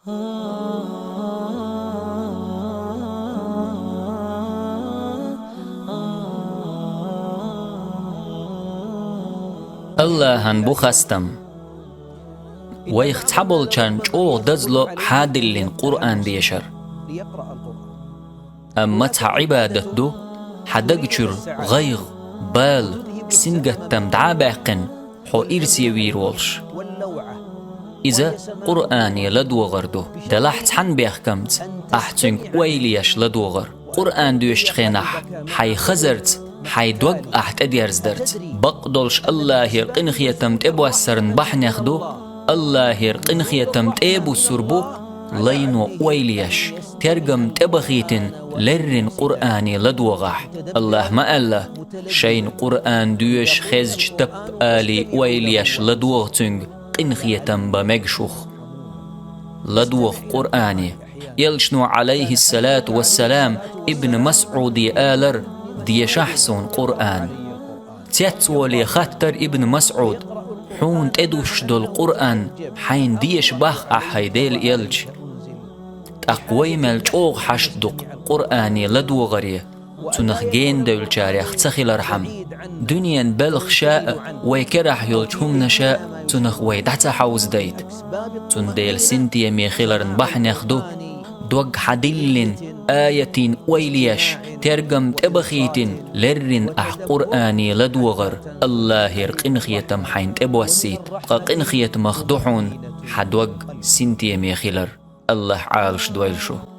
اللهن بخستم ويختحبل كان جو دزلو حادلين قرآن ديشر أما عبادة دو حدقشر غيغ بال سنجتم دعاباقن حو إرسي ويرولش إذا قرآني لدوغردو دلحت حن بيخكمت أحتنك ويليش لدوغر قرآن دوش خينح حي خزرت حي دوغ أحت أديرز درت بقدلش الله يرقن خيتم تبو السرن بحن يخدو الله يرقن خيتم تبو سربو لينو ويليش ترجم تبخيتن لرن قرآني لدوغح الله ما ألا شين قرآن دوش خزج تب آلي ويليش لدوغتنج قنخيتم بمجشوخ لدوغ قرآني يلشنو عليه الصلاة والسلام ابن مسعود آلر دي شحسون قرآن تيتولي خطر ابن مسعود حون تدوش دول قرآن حين ديش باخ أحيديل يلج أقوي ملجوغ حشدق قرآني لدوغريه تنخ جين دول جاريخ تسخي لرحم دنيا بلغ شاء ويكرح يلجهم نشاء تنخ ويدعت حوز دايت تنديل سنتي ميخيلرن بحن يخدو دوغ حدلن آية ويليش ترجم تبخيتن لرن قرآني لدوغر الله يرقن خيتم حين تبوسيت قن خيت مخدوحون حدوغ سنتي ميخيلر الله عالش دويلشو